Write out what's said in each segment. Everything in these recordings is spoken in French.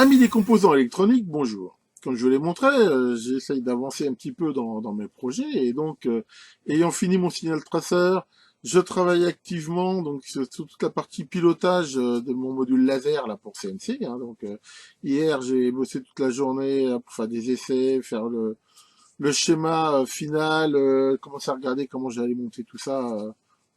Amis des composants électroniques, bonjour. Comme je vous l'ai montré, j'essaye d'avancer un petit peu dans mes projets et donc, ayant fini mon signal traceur, je travaille activement donc sur toute la partie pilotage de mon module laser là pour CNC. Hier, j'ai bossé toute la journée pour faire des essais, faire le schéma final, commencer à regarder comment j'allais monter tout ça,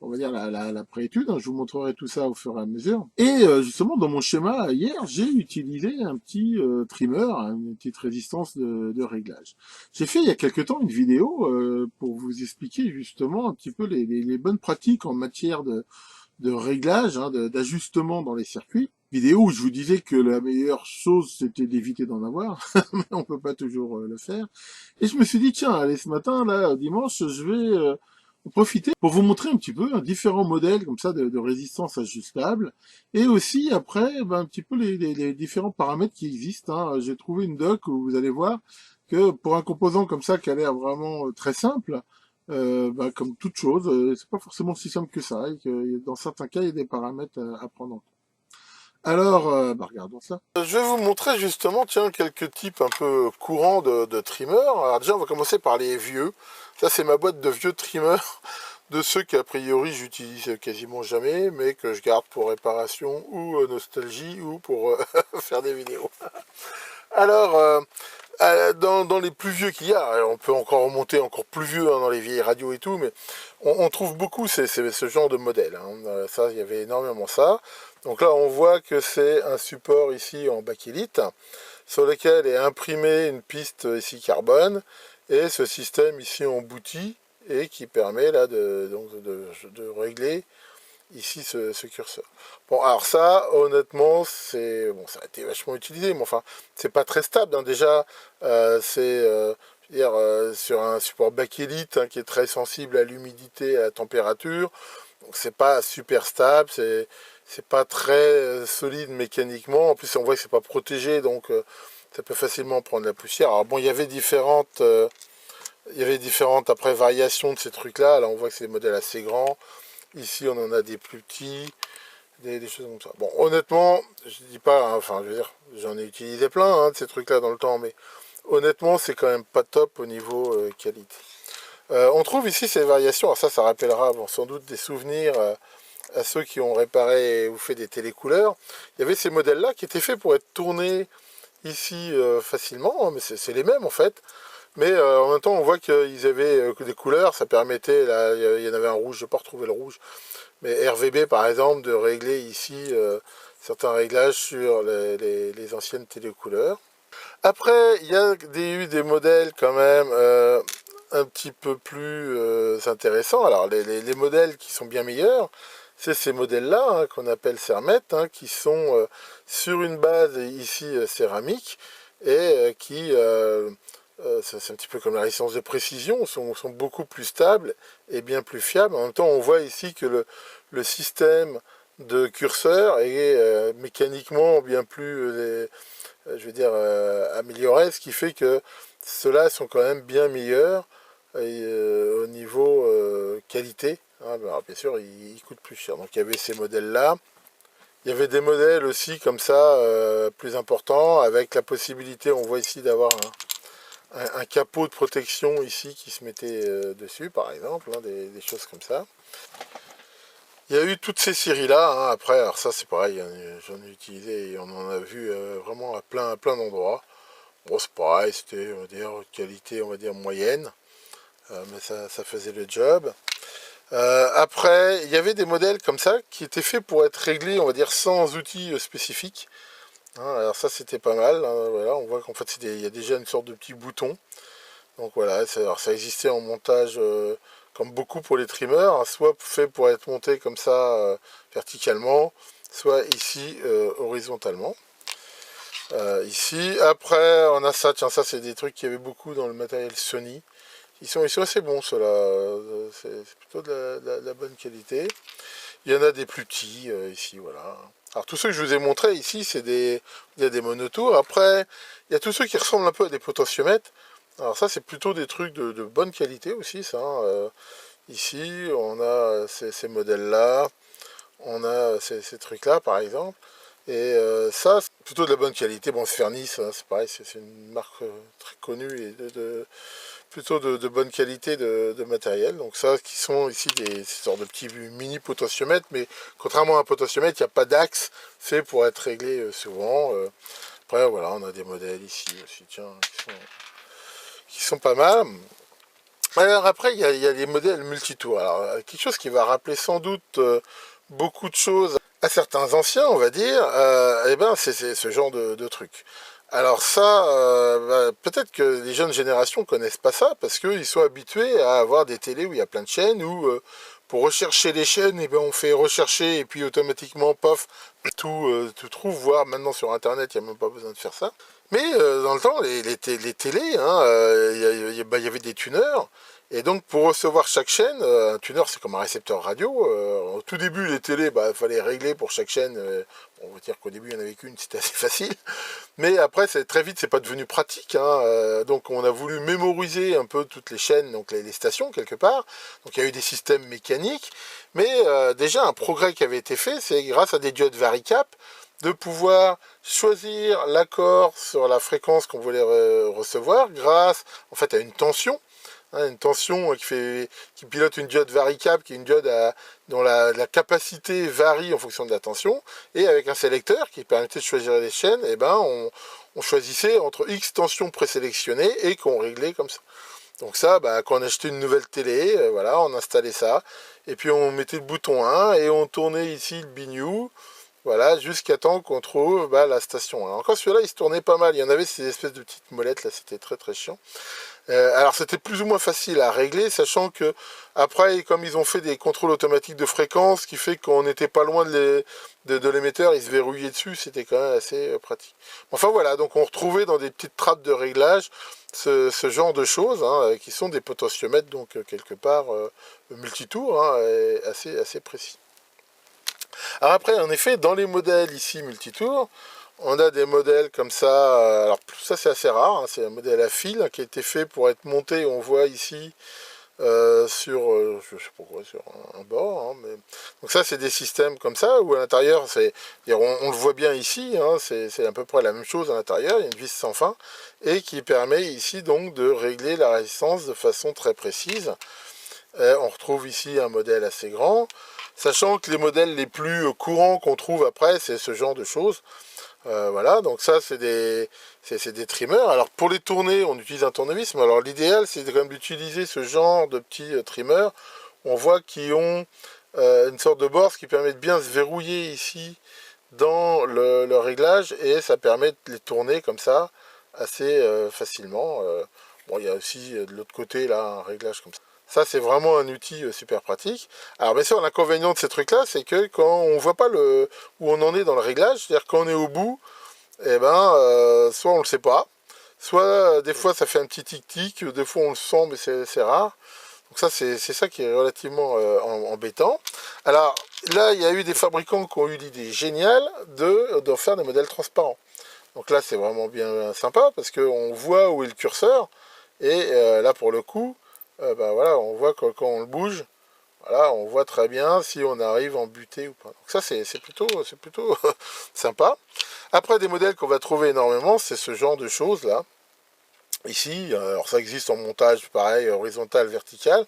on va dire la préétude, hein. Je vous montrerai tout ça au fur et à mesure. Et justement, dans mon schéma, hier, j'ai utilisé un petit trimmer, hein, une petite résistance de réglage. J'ai fait il y a quelque temps une vidéo pour vous expliquer justement un petit peu les bonnes pratiques en matière de réglage, hein, d'ajustement dans les circuits. Vidéo où je vous disais que la meilleure chose c'était d'éviter d'en avoir, mais on peut pas toujours le faire. Et je me suis dit tiens, allez ce matin là, dimanche, je vais en profiter pour vous montrer un petit peu différents modèles comme ça de résistance ajustable, et aussi après un petit peu les différents paramètres qui existent. Hein. J'ai trouvé une doc où vous allez voir que pour un composant comme ça qui a l'air vraiment très simple, comme toute chose, c'est pas forcément si simple que ça, et que dans certains cas, il y a des paramètres à prendre en compte. Alors, regardons ça. Je vais vous montrer justement, tiens, quelques types un peu courants de trimmers. Alors déjà, on va commencer par les vieux. Ça, c'est ma boîte de vieux trimmers, de ceux qu'a priori j'utilise quasiment jamais, mais que je garde pour réparation ou nostalgie ou pour faire des vidéos. Alors, dans les plus vieux qu'il y a, on peut encore remonter encore plus vieux hein, dans les vieilles radios et tout, mais on trouve beaucoup ce genre de modèle. Hein. Ça, il y avait énormément ça. Donc là, on voit que c'est un support ici en bakélite, sur lequel est imprimée une piste ici carbone, et ce système ici embouti, et qui permet là de régler ici ce curseur. Bon, alors ça, honnêtement, ça a été vachement utilisé, mais enfin, c'est pas très stable. Hein. Déjà, sur un support bakélite hein, qui est très sensible à l'humidité, à la température, donc c'est pas super stable, c'est pas très solide mécaniquement. En plus, on voit que c'est pas protégé, donc ça peut facilement prendre la poussière. Alors bon, il y avait différentes après variations de ces trucs-là. Là, on voit que c'est des modèles assez grands. Ici, on en a des plus petits, des choses comme ça. Bon, honnêtement, je dis pas, hein, enfin, je veux dire, j'en ai utilisé plein hein, de ces trucs-là dans le temps, mais honnêtement, c'est quand même pas top au niveau qualité. On trouve ici ces variations, alors ça rappellera bon, sans doute des souvenirs à ceux qui ont réparé ou fait des télécouleurs. Il y avait ces modèles-là qui étaient faits pour être tournés ici facilement, hein, mais c'est les mêmes en fait. Mais en même temps, on voit qu'ils avaient des couleurs, ça permettait, là, il y en avait un rouge, je n'ai pas retrouvé le rouge, mais RVB par exemple, de régler ici certains réglages sur les anciennes télécouleurs. Après, il y a eu des modèles quand même un petit peu plus intéressants. Alors, les modèles qui sont bien meilleurs, c'est ces modèles-là, hein, qu'on appelle Cermet, hein, qui sont sur une base ici céramique, et c'est un petit peu comme la résistance de précision, sont beaucoup plus stables et bien plus fiables. En même temps, on voit ici que le système de curseur est mécaniquement bien plus je veux dire, amélioré, ce qui fait que ceux-là sont quand même bien meilleurs au niveau qualité. Hein. Alors, bien sûr, ils coûtent plus cher. Donc il y avait ces modèles-là. Il y avait des modèles aussi comme ça, plus importants, avec la possibilité, on voit ici, d'avoir un capot de protection ici qui se mettait dessus, par exemple, hein, des choses comme ça. Il y a eu toutes ces séries-là, hein, après, alors ça c'est pareil, hein, j'en ai utilisé et on en a vu vraiment à plein d'endroits. Bon, c'est pareil, c'était, on va dire, qualité, on va dire, moyenne, mais ça faisait le job. Après, il y avait des modèles comme ça qui étaient faits pour être réglés, on va dire, sans outils spécifiques. Hein, alors ça, c'était pas mal. Hein, voilà, on voit qu'en fait, il y a déjà une sorte de petit bouton. Donc voilà, alors ça existait en montage, comme beaucoup pour les trimmers, hein, soit fait pour être monté comme ça, verticalement, soit ici, horizontalement. Ici, après, on a ça, tiens, ça c'est des trucs qu'il y avait beaucoup dans le matériel Sony. Ils sont assez bons, ceux-là. C'est plutôt de la bonne qualité. Il y en a des plus petits, ici, voilà. Alors, tous ceux que je vous ai montrés ici, il y a des monotours. Après, il y a tous ceux qui ressemblent un peu à des potentiomètres. Alors, ça, c'est plutôt des trucs de bonne qualité aussi, ça. Hein. Ici, on a ces modèles-là. On a ces trucs-là, par exemple. Et ça, plutôt de la bonne qualité. Bon, Fernis, hein, c'est pareil, c'est une marque très connue et plutôt de bonne qualité de matériel. Donc ça, qui sont ici des sortes de petits mini potentiomètres, mais contrairement à un potentiomètre, il n'y a pas d'axe fait pour être réglé souvent. Après, voilà, on a des modèles ici aussi, tiens, qui sont pas mal. Alors après, il y a les modèles multitours. Alors, quelque chose qui va rappeler sans doute beaucoup de choses à certains anciens, on va dire, eh ben, c'est ce genre de truc. Alors ça, peut-être que les jeunes générations connaissent pas ça, parce qu'ils sont habitués à avoir des télés où il y a plein de chaînes, où pour rechercher les chaînes, eh ben, on fait rechercher, et puis automatiquement, pof, tout trouve, voire maintenant sur Internet, il n'y a même pas besoin de faire ça. Mais dans le temps, les télés, hein, il y avait des tuneurs. Et donc pour recevoir chaque chaîne, un tuner c'est comme un récepteur radio. Au tout début, les télés, il fallait régler pour chaque chaîne. On va dire qu'au début, il n'y en avait qu'une, c'était assez facile. Mais après, très vite, c'est pas devenu pratique. Hein. Donc on a voulu mémoriser un peu toutes les chaînes, donc les stations quelque part. Donc il y a eu des systèmes mécaniques. Mais déjà, un progrès qui avait été fait, c'est grâce à des diodes varicap, de pouvoir choisir l'accord sur la fréquence qu'on voulait recevoir grâce en fait à une tension, hein, une tension qui pilote une diode varicap, qui est une diode dont la capacité varie en fonction de la tension, et avec un sélecteur qui permettait de choisir les chaînes, et ben on choisissait entre X tensions présélectionnées et qu'on réglait comme ça. Donc ça, quand on achetait une nouvelle télé, voilà, on installait ça, et puis on mettait le bouton 1 et on tournait ici le biniou. Voilà, jusqu'à temps qu'on trouve la station. Alors encore celui-là, il se tournait pas mal. Il y en avait ces espèces de petites molettes, là, c'était très très chiant. Alors c'était plus ou moins facile à régler, sachant que après, comme ils ont fait des contrôles automatiques de fréquence, ce qui fait qu'on n'était pas loin de l'émetteur, ils se verrouillaient dessus, c'était quand même assez pratique. Enfin voilà, donc on retrouvait dans des petites trappes de réglage ce genre de choses, hein, qui sont des potentiomètres, donc quelque part multitours, hein, et assez précis. Alors après, en effet, dans les modèles ici multitour, on a des modèles comme ça, alors ça c'est assez rare, hein, c'est un modèle à fil hein, qui a été fait pour être monté, on voit ici, sur, je sais pas quoi, sur un bord, hein, mais... donc ça c'est des systèmes comme ça, où à l'intérieur, on le voit bien ici, hein, c'est à peu près la même chose à l'intérieur, il y a une vis sans fin, et qui permet ici donc de régler la résistance de façon très précise. On retrouve ici un modèle assez grand, sachant que les modèles les plus courants qu'on trouve après, c'est ce genre de choses. Voilà, donc ça c'est des trimmers. Alors pour les tourner, on utilise un tournevis, mais alors l'idéal c'est quand même d'utiliser ce genre de petits trimmers. On voit qu'ils ont une sorte de bord, ce qui permet de bien se verrouiller ici dans le réglage, et ça permet de les tourner comme ça assez facilement. Bon, il y a aussi de l'autre côté là un réglage comme ça. Ça, c'est vraiment un outil super pratique. Alors, bien sûr, l'inconvénient de ces trucs-là, c'est que quand on voit pas où on en est dans le réglage, c'est-à-dire quand on est au bout, eh ben, soit on le sait pas, soit des fois ça fait un petit tic-tic, des fois on le sent, mais c'est rare. Donc ça, c'est ça qui est relativement embêtant. Alors, là, il y a eu des fabricants qui ont eu l'idée géniale de faire des modèles transparents. Donc là, c'est vraiment bien sympa, parce qu'on voit où est le curseur, et là, pour le coup, voilà, on voit que quand on le bouge, voilà, on voit très bien si on arrive en butée ou pas. Donc ça, c'est plutôt sympa. Après, des modèles qu'on va trouver énormément, c'est ce genre de choses là. Ici, alors ça existe en montage, pareil, horizontal, vertical.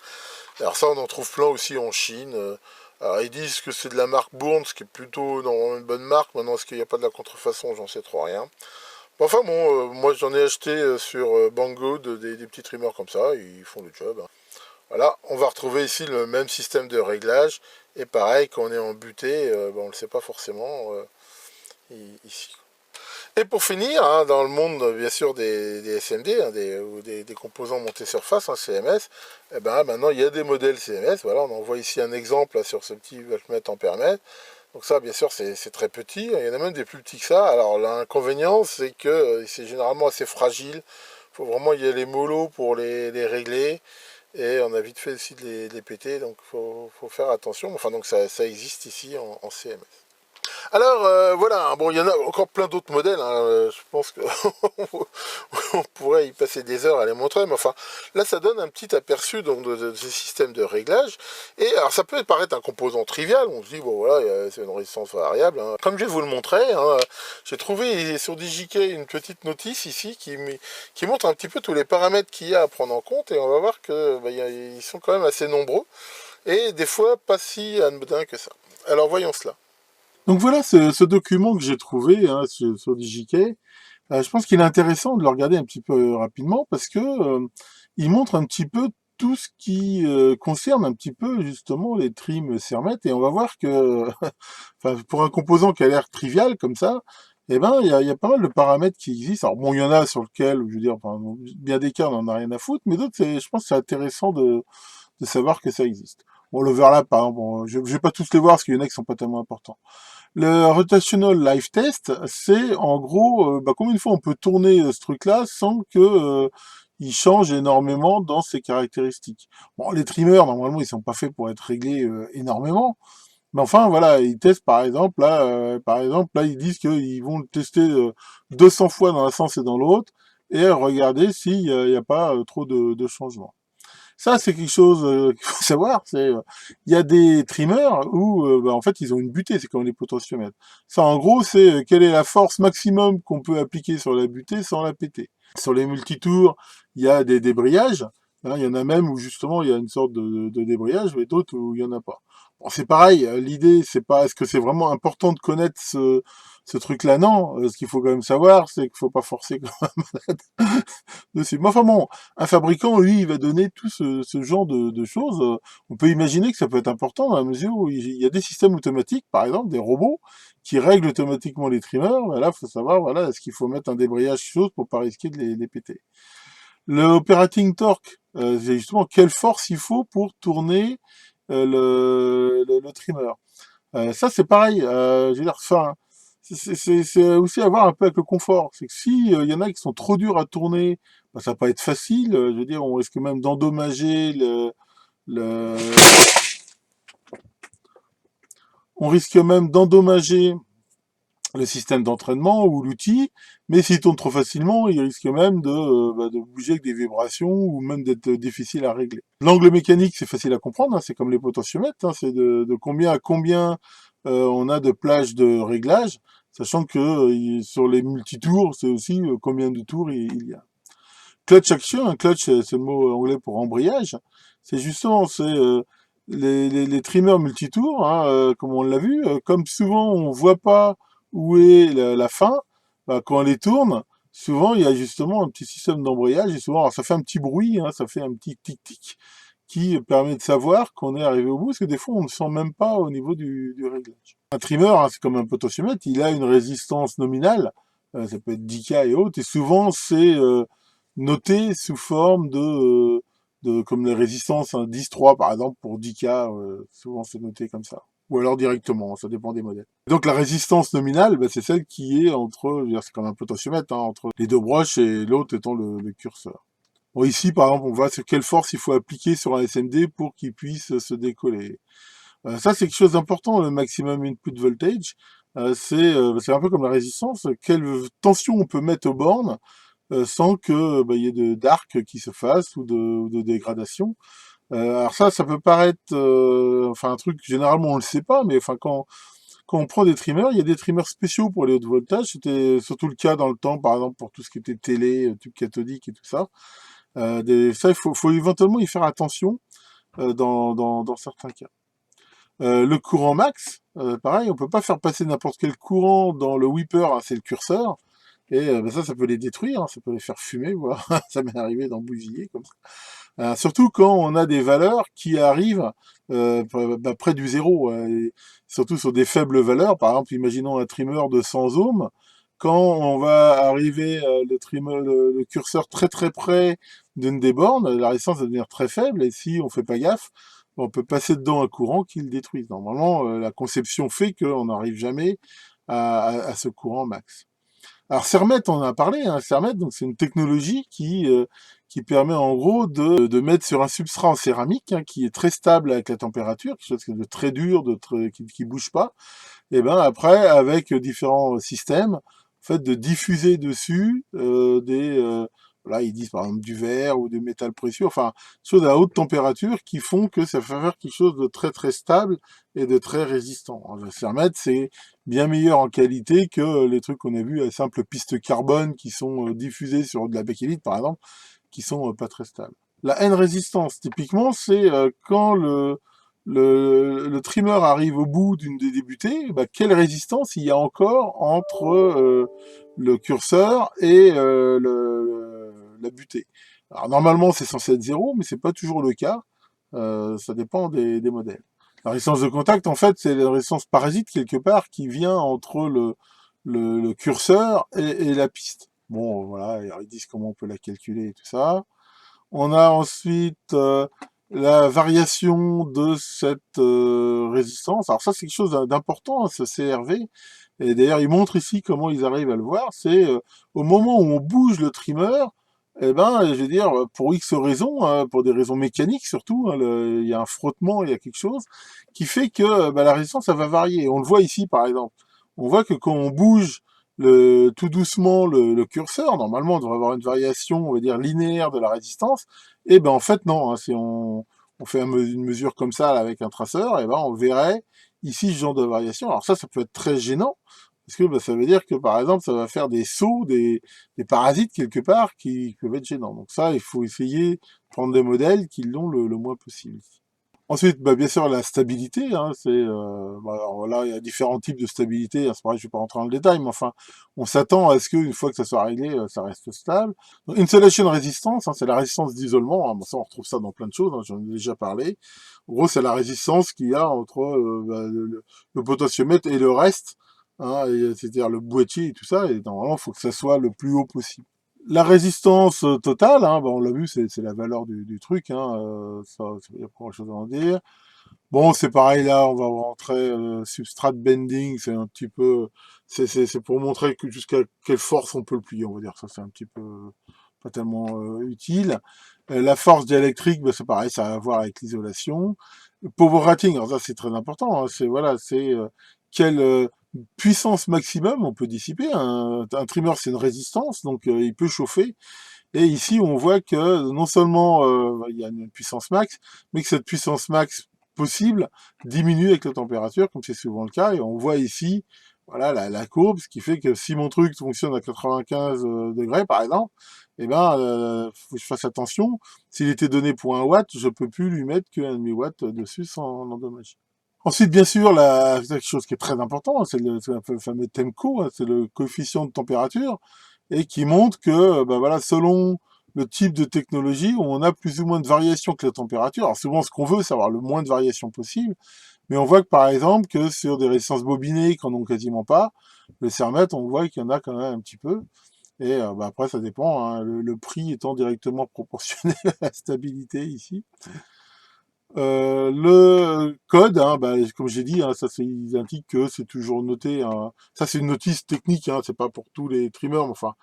Alors ça, on en trouve plein aussi en Chine. Alors ils disent que c'est de la marque Bourne, ce qui est plutôt une bonne marque. Maintenant, est-ce qu'il n'y a pas de la contrefaçon? J'en sais trop rien. Enfin bon, moi j'en ai acheté sur Banggood des petits trimmers comme ça, ils font le job. Hein. Voilà, on va retrouver ici le même système de réglage, et pareil, quand on est en butée, on ne le sait pas forcément ici. Et pour finir, hein, dans le monde bien sûr des SMD, hein, ou des composants montés surface, hein, CMS, eh ben, maintenant il y a des modèles CMS, voilà, on en voit ici un exemple là, sur ce petit voltmètre ampèremètre. Donc ça, bien sûr, c'est très petit. Il y en a même des plus petits que ça. Alors l'inconvénient, c'est que c'est généralement assez fragile. Il faut vraiment y aller mollo pour les régler. Et on a vite fait aussi de les péter. Donc il faut faire attention. Enfin, donc ça existe ici en CMS. Alors voilà, bon, il y en a encore plein d'autres modèles, hein, je pense que on pourrait y passer des heures à les montrer, mais enfin, là ça donne un petit aperçu donc de ces systèmes de réglage. Et alors ça peut paraître un composant trivial, on se dit bon voilà, c'est une résistance variable, hein. Comme je vais vous le montrer, hein, j'ai trouvé sur DJK une petite notice ici qui montre un petit peu tous les paramètres qu'il y a à prendre en compte, et on va voir que ils sont quand même assez nombreux, et des fois pas si anodins que ça. Alors voyons cela. Donc voilà ce document que j'ai trouvé, hein, sur DJK. Je pense qu'il est intéressant de le regarder un petit peu rapidement parce que il montre un petit peu tout ce qui concerne un petit peu justement les trims Cermet, et on va voir que enfin, pour un composant qui a l'air trivial comme ça, eh ben il y a pas mal de paramètres qui existent. Alors bon, il y en a sur lesquels, je veux dire, enfin, bien des cas on en a rien à foutre, mais d'autres, je pense que c'est intéressant de savoir que ça existe. Bon, l'overlap, par exemple, bon, je vais pas tous les voir parce qu'il y en a qui sont pas tellement importants. Le rotational live test, c'est en gros combien de fois on peut tourner ce truc-là sans que il change énormément dans ses caractéristiques. Bon, les trimmers, normalement, ils sont pas faits pour être réglés énormément, mais enfin, voilà, ils testent par exemple, là, ils disent qu'ils vont le tester 200 fois dans un sens et dans l'autre, et regarder s'il y a pas trop de changements. Ça, c'est quelque chose qu'il faut savoir. Il y a des trimmers où, en fait, ils ont une butée. C'est comme les potentiomètres. Ça, en gros, c'est quelle est la force maximum qu'on peut appliquer sur la butée sans la péter. Sur les multitours, il y a des débrayages. Hein, il y en a même où justement il y a une sorte de débrayage, mais d'autres où il y en a pas. Bon, c'est pareil. L'idée, c'est pas est-ce que c'est vraiment important de connaître ce truc-là. Non. Ce qu'il faut quand même savoir, c'est qu'il faut pas forcer comme un malade dessus. Mais enfin bon, un fabricant, lui, il va donner tout ce genre de choses. On peut imaginer que ça peut être important dans la mesure où il y a des systèmes automatiques, par exemple, des robots, qui règlent automatiquement les trimmers. Là, il faut savoir, voilà, est-ce qu'il faut mettre un débrayage chose pour pas risquer de les péter. Le operating torque, c'est justement quelle force il faut pour tourner le trimmer. Ça, c'est pareil. Je veux dire, enfin, c'est aussi à voir un peu avec le confort. C'est que si il y en a qui sont trop durs à tourner, ça va pas être facile. Je veux dire, on risque même d'endommager le, on risque même d'endommager le système d'entraînement ou l'outil. Mais s'il tourne trop facilement, il risque même de bouger avec des vibrations ou même d'être difficile à régler. L'angle mécanique, c'est facile à comprendre. Hein, c'est comme les potentiomètres. Hein, c'est de combien à combien on a de plages de réglage, sachant que sur les multitours, c'est aussi combien de tours il y a. Clutch action, un clutch, c'est le mot anglais pour embrayage. C'est justement les trimmers multitours, hein, comme on l'a vu. Comme souvent on voit pas où est la fin, quand on les tourne, souvent il y a justement un petit système d'embrayage, et souvent alors, ça fait un petit bruit, hein, ça fait un petit tic-tic qui permet de savoir qu'on est arrivé au bout, parce que des fois on ne sent même pas au niveau du réglage. Un trimmer, hein, c'est comme un potentiomètre, il a une résistance nominale, ça peut être 10K et autres, et souvent c'est noté sous forme de comme les résistances, hein, 10-3 par exemple pour 10K, souvent c'est noté comme ça. Ou alors directement, ça dépend des modèles. Donc la résistance nominale, c'est celle qui est entre, je veux dire, c'est comme un potentiomètre, hein, entre les deux broches et l'autre étant le curseur. Bon, ici, par exemple, on voit sur quelle force il faut appliquer sur un SMD pour qu'il puisse se décoller. Ça, c'est quelque chose d'important, le maximum input voltage. C'est un peu comme la résistance. Quelle tension on peut mettre aux bornes sans que il y ait d'arc qui se fasse ou de dégradation. Alors ça peut paraître, enfin un truc généralement on le sait pas, mais enfin quand on prend des trimmers, il y a des trimmers spéciaux pour les hautes voltages. C'était surtout le cas dans le temps, par exemple pour tout ce qui était télé, tube cathodique et tout ça. Ça, faut éventuellement y faire attention dans certains cas. Le courant max, pareil, on peut pas faire passer n'importe quel courant dans le whipper, hein, c'est le curseur. Et ça peut les détruire, hein, ça peut les faire fumer, voire ça m'est arrivé d'en bousiller comme ça. Surtout quand on a des valeurs qui arrivent près du zéro, et surtout sur des faibles valeurs. Par exemple, imaginons un trimmer de 100 ohms. Quand on va arriver le curseur très très près d'une des bornes, la résistance va devenir très faible, et si on fait pas gaffe, on peut passer dedans un courant qui le détruise. Normalement, la conception fait qu'on n'arrive jamais à ce courant max. Alors Cermet, on en a parlé, hein, Cermet, donc c'est une technologie qui permet en gros de mettre sur un substrat en céramique, hein, qui est très stable avec la température, quelque chose de très dur, qui bouge pas, et ben après, avec différents systèmes, en fait, de diffuser dessus là, ils disent par exemple du verre ou du métal précieux, enfin, choses à haute température qui font que ça fait faire quelque chose de très très stable et de très résistant. Le Cermet, c'est bien meilleur en qualité que les trucs qu'on a vus à simple piste carbone qui sont diffusés sur de la bakélite, par exemple, qui sont pas très stables. La N-résistance, typiquement, c'est quand le trimmer arrive au bout d'une des débutées, bah, quelle résistance il y a encore entre le curseur et la butée. Alors normalement c'est censé être zéro, mais c'est pas toujours le cas. Ça dépend des modèles. La résistance de contact, en fait, c'est la résistance parasite quelque part qui vient entre le curseur et la piste. Bon, voilà, alors ils disent comment on peut la calculer et tout ça. On a ensuite la variation de cette résistance. Alors ça, c'est quelque chose d'important, hein, ce CRV. Et d'ailleurs, ils montrent ici comment ils arrivent à le voir. C'est au moment où on bouge le trimmer, eh ben, je veux dire, pour X raisons, hein, pour des raisons mécaniques surtout, hein, il y a un frottement, il y a quelque chose qui fait que bah, la résistance, ça va varier. On le voit ici, par exemple. On voit que quand on bouge tout doucement le curseur, normalement, on devrait avoir une variation, on va dire, linéaire de la résistance. Et ben en fait, non. Hein, si on fait une mesure comme ça là, avec un traceur, et ben on verrait ici ce genre de variation. Alors ça peut être très gênant, parce que bah, ça veut dire que, par exemple, ça va faire des sauts, des parasites quelque part qui peuvent être gênants. Donc ça, il faut essayer de prendre des modèles qui l'ont le moins possible. Ensuite, bah, bien sûr, la stabilité, hein, bah, alors là, il y a différents types de stabilité, hein, c'est pareil, je ne vais pas rentrer dans le détail, mais enfin, on s'attend à ce qu'une fois que ça soit réglé, ça reste stable. Donc, insulation resistance, hein, c'est la résistance d'isolement, hein, bon, ça, on retrouve ça dans plein de choses, hein, j'en ai déjà parlé. En gros, c'est la résistance qu'il y a entre bah, le potentiomètre et le reste, hein, c'est-à-dire le boîtier et tout ça, et normalement, il faut que ça soit le plus haut possible. La résistance totale, hein, bah, on l'a vu, c'est la valeur du truc, hein, ça, il n'y a pas grand-chose à en dire. Bon, c'est pareil là, on va rentrer substrate bending, c'est un petit peu, c'est pour montrer jusqu'à quelle force on peut le plier, on va dire. Ça, c'est un petit peu pas tellement utile. La force diélectrique, bah, c'est pareil, ça a à voir avec l'isolation. Power rating, alors ça c'est très important, hein, c'est voilà, c'est quelle puissance maximum on peut dissiper. Un trimmer c'est une résistance, donc il peut chauffer. Et ici, on voit que non seulement il y a une puissance max, mais que cette puissance max possible diminue avec la température, comme c'est souvent le cas. Et on voit ici, voilà, la courbe, ce qui fait que si mon truc fonctionne à 95 degrés, par exemple, eh ben, faut que je fasse attention. S'il était donné pour 1 watt, je peux plus lui mettre que 1,5 watt dessus sans endommager. Ensuite, bien sûr, quelque chose qui est très important, c'est le fameux TEMCO, hein, c'est le coefficient de température, et qui montre que, bah voilà, selon le type de technologie, on a plus ou moins de variations que la température. Alors souvent, ce qu'on veut, c'est avoir le moins de variations possible, mais on voit que par exemple, que sur des résistances bobinées, qu'on n'en ont quasiment pas, le Cermet, on voit qu'il y en a quand même un petit peu. Et bah, après, ça dépend, hein, le prix étant directement proportionnel à la stabilité ici. Le code, hein, bah, comme j'ai dit, hein, ça ils indiquent que c'est toujours noté. Hein. Ça c'est une notice technique, hein, c'est pas pour tous les trimmers, mais enfin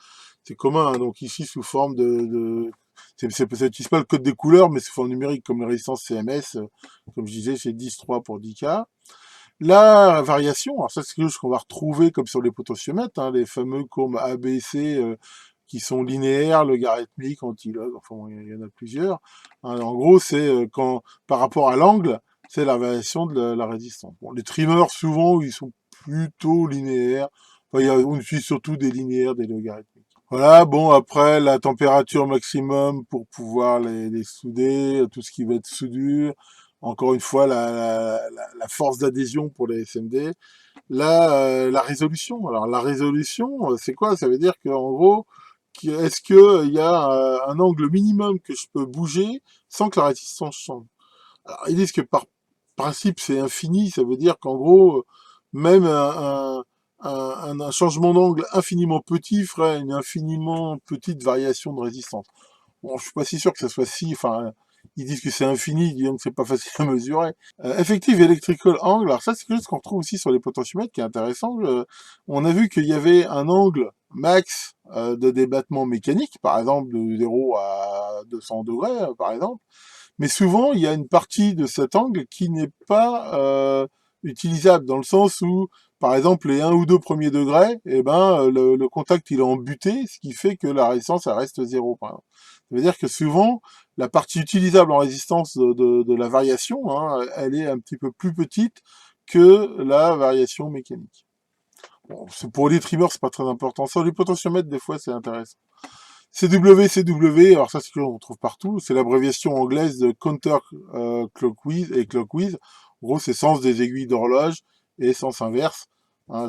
c'est commun. Hein, donc ici sous forme ça n'utilise pas le code des couleurs, mais sous forme numérique comme la résistance CMS, comme je disais, c'est 10.3 pour 10K. La variation, alors ça c'est quelque chose qu'on va retrouver comme sur les potentiomètres, hein, les fameux courbes ABC qui sont linéaires, logarithmiques, antilog, enfin bon, il y en a plusieurs. Hein, en gros, c'est quand par rapport à l'angle, c'est la variation de la résistance. Bon, les trimmers souvent ils sont plutôt linéaires. Enfin, on utilise surtout des linéaires, des logarithmiques. Voilà, bon, après, la température maximum pour pouvoir les souder, tout ce qui va être soudure. Encore une fois, la force d'adhésion pour les SMD. La résolution. Alors, la résolution, c'est quoi? Ça veut dire qu'en gros, est-ce qu'il y a un angle minimum que je peux bouger sans que la résistance change? Alors, ils disent que par principe, c'est infini. Ça veut dire qu'en gros, même un changement d'angle infiniment petit ferait une infiniment petite variation de résistance. Bon, je suis pas si sûr que ça soit si, enfin, ils disent que c'est infini, donc c'est pas facile à mesurer. Effective electrical angle, alors ça c'est quelque chose qu'on retrouve aussi sur les potentiomètres qui est intéressant. On a vu qu'il y avait un angle max de débattement mécanique, par exemple de 0 à 200 degrés, par exemple. Mais souvent, il y a une partie de cet angle qui n'est pas utilisable, dans le sens où, par exemple, les 1 ou 2 premiers degrés, eh ben, le contact il est en butée, ce qui fait que la résistance elle reste 0, par exemple. Ça veut dire que souvent, la partie utilisable en résistance de la variation, hein, elle est un petit peu plus petite que la variation mécanique. Bon, pour les trimeurs, c'est pas très important. Sur les potentiomètres, des fois, c'est intéressant. CW, alors ça, c'est ce qu'on trouve partout. C'est l'abréviation anglaise de counter clockwise et clockwise. En gros, c'est sens des aiguilles d'horloge et sens inverse. Hein,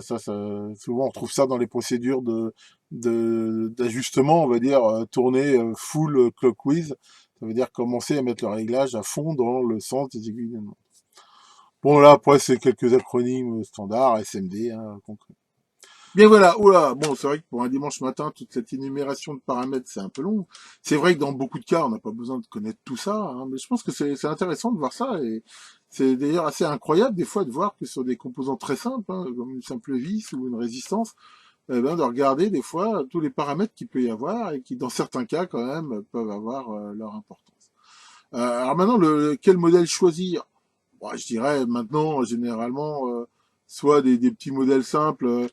souvent, on trouve ça dans les procédures d'ajustement, on va dire, tourner full clockwise. Ça veut dire commencer à mettre le réglage à fond dans le sens des aiguilles d'une montre. Bon, là, après, c'est quelques acronymes standards, SMD, hein, concret. Bien voilà, oula, bon, c'est vrai que pour un dimanche matin, toute cette énumération de paramètres, c'est un peu long. C'est vrai que dans beaucoup de cas, on n'a pas besoin de connaître tout ça, hein, mais je pense que c'est intéressant de voir ça, et c'est d'ailleurs assez incroyable des fois de voir que sur des composants très simples, hein, comme une simple vis ou une résistance, eh ben, de regarder des fois tous les paramètres qu'il peut y avoir, et qui dans certains cas quand même peuvent avoir leur importance. Alors maintenant, quel modèle choisir? Bon, je dirais maintenant, généralement, soit des petits modèles simples.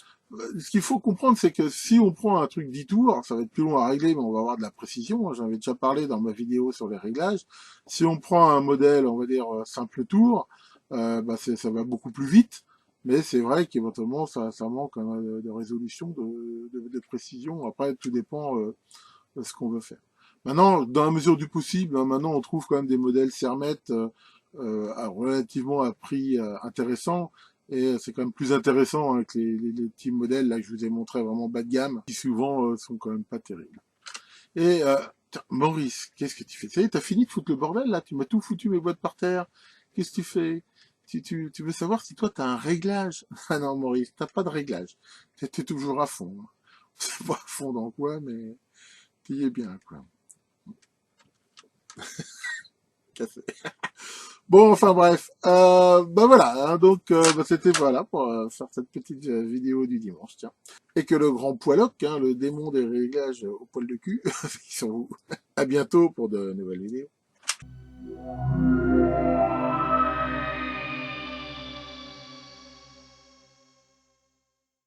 Ce qu'il faut comprendre, c'est que si on prend un truc 10 tours, ça va être plus long à régler, mais on va avoir de la précision. J'en avais déjà parlé dans ma vidéo sur les réglages. Si on prend un modèle, on va dire, simple tour, bah ça va beaucoup plus vite. Mais c'est vrai qu'éventuellement, ça manque hein, de résolution, de précision. Après, tout dépend de ce qu'on veut faire. Maintenant, dans la mesure du possible, hein, maintenant on trouve quand même des modèles Cermet relativement à prix intéressant. Et c'est quand même plus intéressant hein, que les petits modèles là que je vous ai montré vraiment bas de gamme, qui souvent sont quand même pas terribles. Et Maurice, qu'est-ce que tu fais? Ça y est, t'as fini de foutre le bordel là? Tu m'as tout foutu mes boîtes par terre. Qu'est-ce que tu fais? Tu veux savoir si toi t'as un réglage? Ah non, Maurice, t'as pas de réglage. T'es toujours à fond. Hein. Je sais pas à fond dans quoi, mais tu es bien, quoi. Cassé. Bon, enfin bref. Ben voilà, hein, donc bah, c'était voilà pour faire cette petite vidéo du dimanche, tiens. Et que le grand poiloc, hein, le démon des réglages au poil de cul, ils sont où? À bientôt pour de nouvelles vidéos.